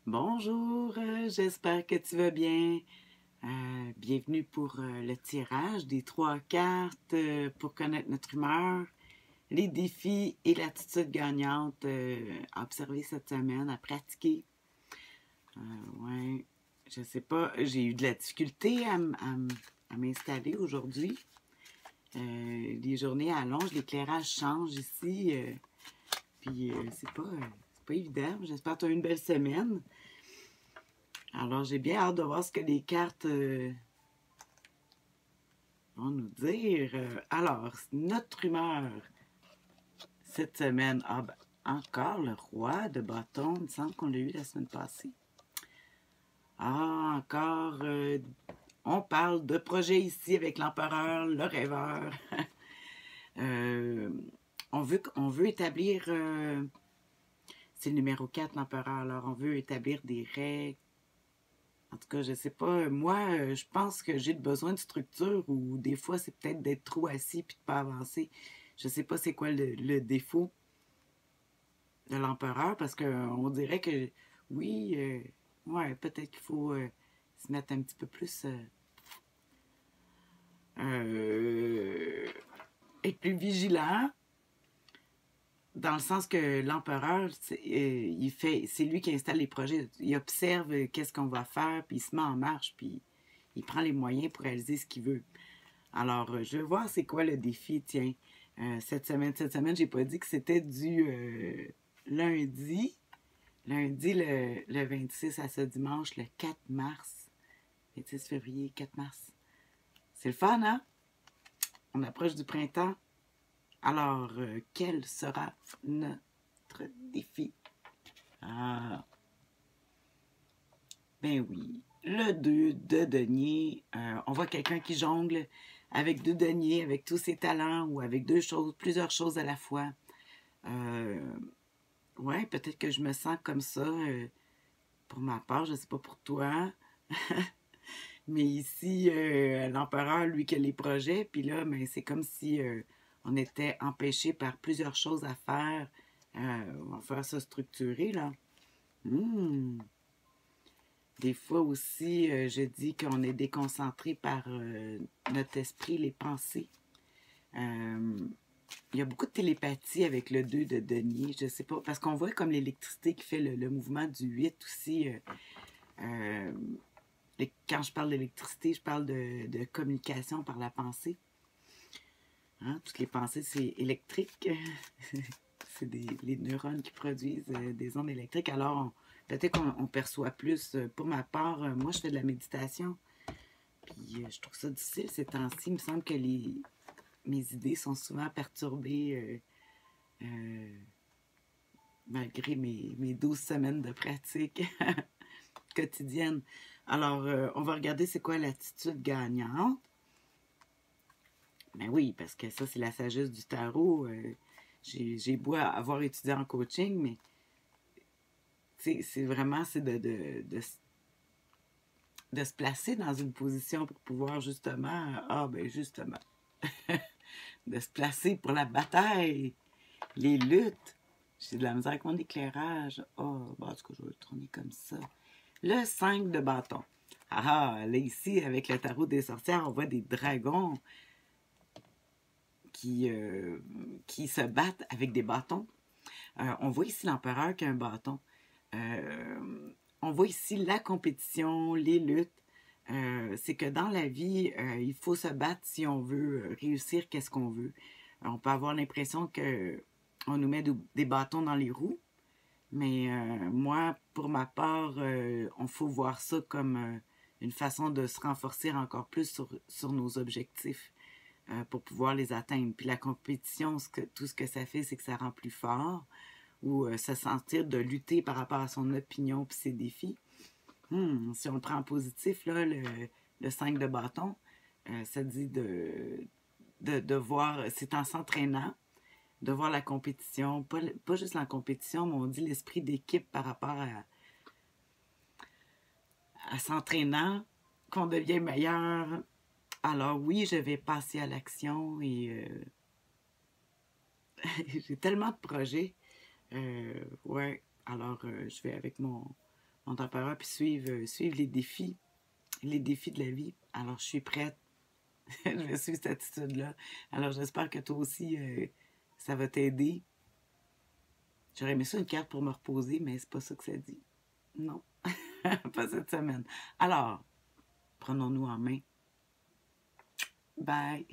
Bonjour, j'espère que tu vas bien. Bienvenue pour le tirage des trois cartes pour connaître notre humeur, les défis et l'attitude gagnante à observer cette semaine, à pratiquer. Ouais, je sais pas, j'ai eu de la difficulté à m'installer aujourd'hui. Les journées allongent, l'éclairage change ici, puis c'est pas évident. J'espère que tu as eu une belle semaine. Alors, j'ai bien hâte de voir ce que les cartes vont nous dire. Alors, notre humeur cette semaine. Ah ben, encore le roi de bâton. Il me semble qu'on l'a eu la semaine passée. Ah, encore. On parle de projet ici avec l'empereur, le rêveur. Euh, on veut établir. C'est le numéro 4, l'empereur. Alors, on veut établir des règles. En tout cas, je sais pas. Moi, je pense que j'ai besoin de structure ou des fois, c'est peut-être d'être trop assis puis de pas avancer. Je sais pas c'est quoi le défaut de l'empereur parce qu'on dirait que oui, ouais, peut-être qu'il faut se mettre un petit peu plus. Euh, être plus vigilant dans le sens que l'empereur, c'est lui qui installe les projets. Il observe qu'est-ce qu'on va faire, puis il se met en marche, puis il prend les moyens pour réaliser ce qu'il veut. Alors, je vais voir c'est quoi le défi, tiens. Cette semaine. Cette semaine, j'ai pas dit que c'était du lundi. Lundi, le 26 à ce dimanche, le 4 mars. 26 février, 4 mars. C'est le fun, hein? On approche du printemps. Alors, quel sera notre défi? Ah, ben oui. Le 2 de denier. On voit quelqu'un qui jongle avec deux deniers, avec tous ses talents ou avec deux choses, plusieurs choses à la fois. Euh, ouais, peut-être que je me sens comme ça pour ma part, je sais pas pour toi. Mais ici, l'empereur, lui, qui a les projets, puis là, ben, c'est comme si on était empêché par plusieurs choses à faire. On va faire ça structuré, là. Hmm. Des fois aussi, je dis qu'on est déconcentré par notre esprit, les pensées. Euh, il y a beaucoup de télépathie avec le 2 de denier, je sais pas, parce qu'on voit comme l'électricité qui fait le mouvement du 8 aussi. Euh, et quand je parle d'électricité, je parle de communication par la pensée. Hein? Toutes les pensées, c'est électrique. C'est les neurones qui produisent des ondes électriques. Alors, peut-être qu'on perçoit plus. Pour ma part, moi, je fais de la méditation. Puis, je trouve ça difficile ces temps-ci. Il me semble que mes idées sont souvent perturbées malgré mes 12 semaines de pratique quotidienne. Alors, on va regarder c'est quoi l'attitude gagnante. Ben oui, parce que ça, c'est la sagesse du tarot. J'ai beau avoir étudié en coaching, mais c'est vraiment de se placer dans une position pour pouvoir justement, ben justement, de se placer pour la bataille, les luttes. J'ai de la misère avec mon éclairage. Oh, bon, en tout cas, je vais le tourner comme ça. Le 5 de bâton. Ah, là, ici, avec le tarot des sorcières, on voit des dragons qui, euh, qui se battent avec des bâtons. On voit ici l'empereur qui a un bâton. On voit ici la compétition, les luttes. C'est que dans la vie, il faut se battre si on veut réussir qu'est-ce qu'on veut. On peut avoir l'impression que on nous met des bâtons dans les roues, mais moi, pour ma part, on faut voir ça comme une façon de se renforcer encore plus sur nos objectifs pour pouvoir les atteindre. Puis la compétition, tout ce que ça fait, c'est que ça rend plus fort ou se sentir de lutter par rapport à son opinion puis ses défis. Si on le prend en positif, là, le 5 de bâton, ça dit de voir, c'est en s'entraînant, de voir la compétition, pas juste la compétition, mais on dit l'esprit d'équipe par rapport à s'entraînant, qu'on devient meilleur. Alors oui, je vais passer à l'action et j'ai tellement de projets. Ouais, alors je vais avec monter empereur, puis suivre les défis de la vie. Alors, je suis prête. Je vais suivre cette attitude-là. Alors, j'espère que toi aussi, ça va t'aider. J'aurais aimé ça une carte pour me reposer, mais c'est pas ça que ça dit. Non, pas cette semaine. Alors, prenons-nous en main. Bye!